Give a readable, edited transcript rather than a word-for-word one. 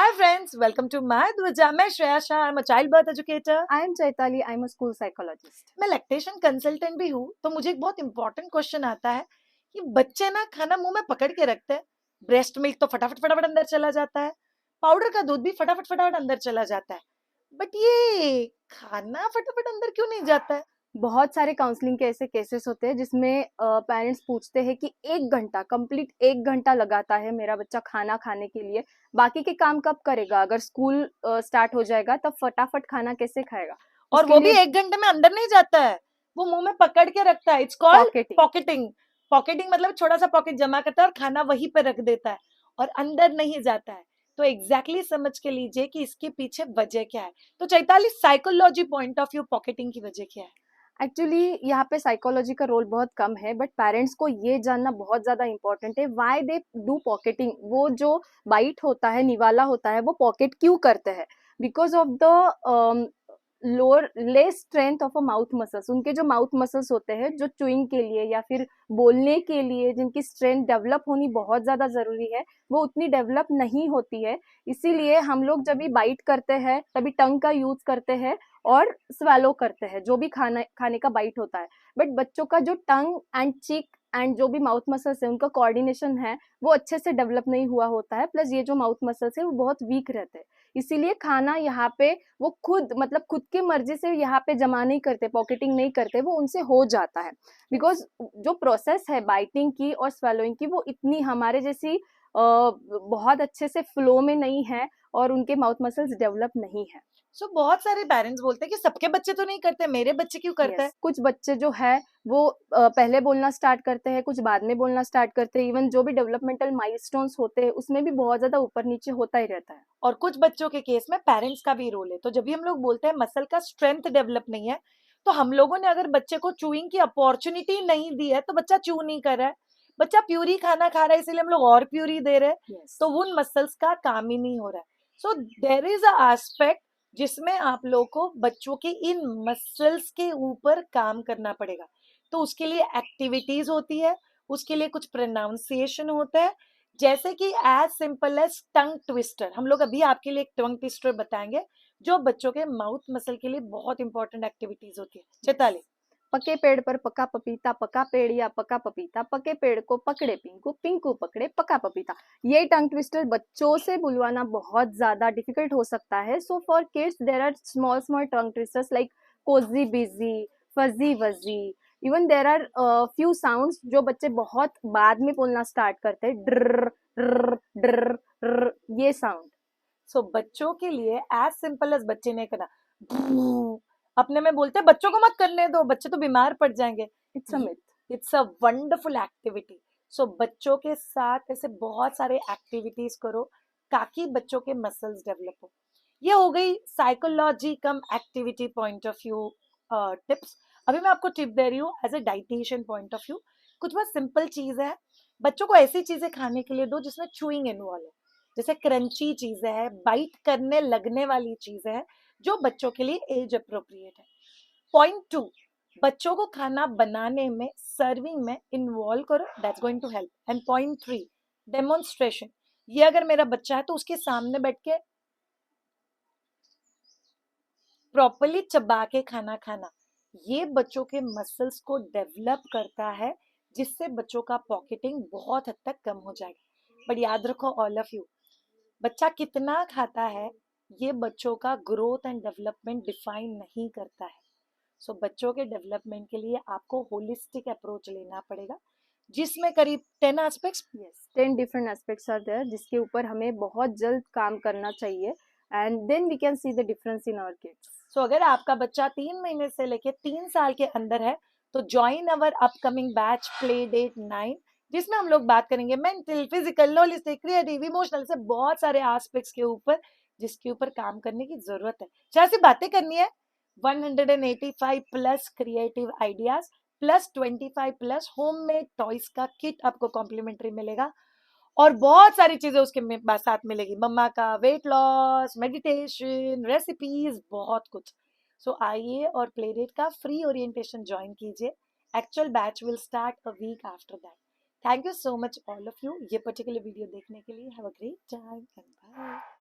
Hi friends, welcome to my Dwaja. मैं Shreya Shah, I'm a child birth educator. I am Chaitali, I am a school psychologist. मैं lactation consultant भी हूँ, तो मुझे एक बहुत इंपॉर्टेंट क्वेश्चन आता है कि बच्चे ना खाना मुंह में पकड़ के रखते हैं। ब्रेस्ट मिल्क तो फटाफट फटाफट अंदर चला जाता है, पाउडर का दूध भी फटाफट फटाफट अंदर चला जाता है, बट ये खाना फटाफट अंदर क्यों नहीं जाता है? बहुत सारे काउंसलिंग के ऐसे केसेस होते हैं जिसमें पेरेंट्स पूछते हैं कि 1 घंटा कंप्लीट 1 घंटा लगाता है मेरा बच्चा खाना खाने के लिए, बाकी के काम कब करेगा? अगर स्कूल स्टार्ट हो जाएगा तब फटाफट खाना कैसे खाएगा? और उसके वो भी लिए 1 घंटे में अंदर नहीं जाता है, वो मुंह में पकड़ के रखता है। It's called pocketing. Pocketing. Pocketing मतलब छोटा सा पॉकेट जमा करता है और खाना वहीं पे रख देता है और अंदर नहीं जाता है। तो एग्जैक्टली समझ के लीजिए कि इसके पीछे वजह क्या है। तो Chaitali, psychology point of view pocketing की वजह क्या है? एक्चुअली यहाँ पे साइकोलॉजी का रोल बहुत कम है, बट पेरेंट्स को ये जानना बहुत ज्यादा इंपॉर्टेंट है व्हाई दे डू पॉकेटिंग। वो जो बाइट होता है, निवाला होता है, वो पॉकेट क्यों करते हैं? Because of the lower less strength of a mouth muscles. उनके जो माउथ मसल्स होते हैं, जो च्युइंग के लिए या फिर बोलने के लिए जिनकी स्ट्रेंथ डेवलप होनी बहुत ज्यादा जरूरी है, वो उतनी डेवलप नहीं होती है। इसीलिए हम लोग जब भी बाइट करते हैं तभी टंग का यूज करते हैं और स्वेलो करते हैं जो भी खाने का बाइट होता है। बट बच्चों का जो टंग एंड चिक एंड जो भी माउथ मसल्स है, उनका कोऑर्डिनेशन है, वो अच्छे से डेवलप नहीं हुआ होता है। प्लस ये जो माउथ मसल्स है वो बहुत वीक रहते हैं। इसीलिए खाना यहाँ पे वो खुद मतलब खुद की मर्जी से यहाँ पे जमा नहीं करते, पॉकेटिंग नहीं करते, वो उनसे हो जाता है। बिकॉज जो प्रोसेस है बाइटिंग की और स्वेलोइंग की, वो इतनी हमारे जैसी बहुत अच्छे से फ्लो में नहीं है और उनके माउथ मसल्स डेवलप नहीं है। सो बहुत सारे पेरेंट्स बोलते हैं कि सबके बच्चे तो नहीं करते, मेरे बच्चे क्यों करते हैं? कुछ बच्चे जो है वो पहले बोलना स्टार्ट करते हैं, कुछ बाद में बोलना स्टार्ट करते हैं। इवन जो भी डेवलपमेंटल माइलस्टोन्स होते हैं उसमें भी बहुत ज्यादा ऊपर नीचे होता ही रहता है। और कुछ बच्चों के केस में पेरेंट्स का भी रोल है। तो जब भी हम लोग बोलते हैं मसल का स्ट्रेंथ डेवलप नहीं है, तो हम लोगों ने अगर बच्चे को चूइंग की अपॉर्चुनिटी नहीं दी है तो बच्चा चू नहीं कर रहा है, बच्चा प्यूरी खाना खा रहा है, इसीलिए हम लोग और प्यूरी दे रहे हैं, यस। तो उन मसल्स का काम ही नहीं हो रहा है। सो देर इज अ एस्पेक्ट जिसमें आप लोग को बच्चों के इन मसल्स के ऊपर काम करना पड़ेगा। तो उसके लिए एक्टिविटीज होती है, उसके लिए कुछ प्रोनाउंसिएशन होता है, जैसे कि as simple as tongue twister. हम लोग अभी आपके लिए एक टंग ट्विस्टर बताएंगे जो बच्चों के माउथ मसल के लिए बहुत इंपॉर्टेंट एक्टिविटीज होती है। चैताली, पके पेड़ पर पका पपीता, पका पेड़ या पका पपीता, पके पेड़ को पकड़े पिंकू, पिंकू पकड़े पका पपीता। ये टंग ट्विस्टर बच्चों से बुलवाना बहुत ज्यादा डिफिकल्ट हो सकता है। So for kids there are small small tongue twisters like cosy busy, fuzzy wuzzy. Even there are few sounds जो बच्चे बहुत बाद में बोलना स्टार्ट करते हैं, ड्र ड्र ड्र, ये साउंड। सो बच्चों के लिए एज सिंपल एज बच्चे ने करना अपने में बोलते हैं, बच्चों को मत करने दो, बच्चे तो बीमार पड़ जाएंगे। It's a myth. It's a wonderful activity. So बच्चों के साथ ऐसे बहुत सारे एक्टिविटीज करो ताकि बच्चों के मसल्स डेवलप हो। ये हो गई psychology cum activity point of view tips. अभी मैं आपको टिप दे रही हूँ as a dietitian point of view. कुछ बहुत सिंपल चीज है, बच्चों को ऐसी चीजें खाने के लिए दो जिसमें चूइंग इन्वॉल्व है, जैसे क्रंची चीजें है, बाइट करने लगने वाली चीजें है, जो बच्चों के लिए एज अप्रोप्रिएट है। पॉइंट 2, बच्चों को खाना बनाने में, सर्विंग में इन्वॉल्व करो, that's going to help. And point 3, demonstration. ये अगर मेरा बच्चा है तो उसके सामने बैठ के प्रॉपरली चबा के खाना खाना, ये बच्चों के मसल्स को डेवलप करता है, जिससे बच्चों का पॉकेटिंग बहुत हद तक कम हो जाएगा। बट याद रखो ऑल ऑफ यू, बच्चा कितना खाता है ये बच्चों का ग्रोथ एंड डेवलपमेंट डिफाइन नहीं करता है। सो बच्चों के डेवलपमेंट के लिए आपको होलिस्टिक अप्रोच लेना पड़ेगा, जिसमें करीब 10 aspects. Yes, 10 different aspects are there जिसके ऊपर हमें बहुत जल्द काम करना चाहिए, and then we can see the difference in our kids. So अगर आपका बच्चा 3 महीने से लेके 3 साल के अंदर है तो join our upcoming batch play date 9, जिसमें हम लोग बात करेंगे mental, physical, holistic, creative, emotional से बहुत सारे एस्पेक्ट्स के ऊपर, जिसके ऊपर काम करने की जरूरत है। जैसे बातें करनी है, 185 plus creative ideas plus 25 plus homemade toys का किट आपको कॉम्प्लीमेंट्री मिलेगा, और बहुत सारी चीजें उसके साथ मिलेगी, मम्मा का वेट लॉस, मेडिटेशन, रेसिपीज, बहुत कुछ। सो आइए और प्लेडेट का फ्री ओरिएंटेशन ज्वाइन कीजिए। Actual batch will start a week after that. Thank you so much all of you ये पर्टिकुलर वीडियो देखने के लिए। Have a great time and bye.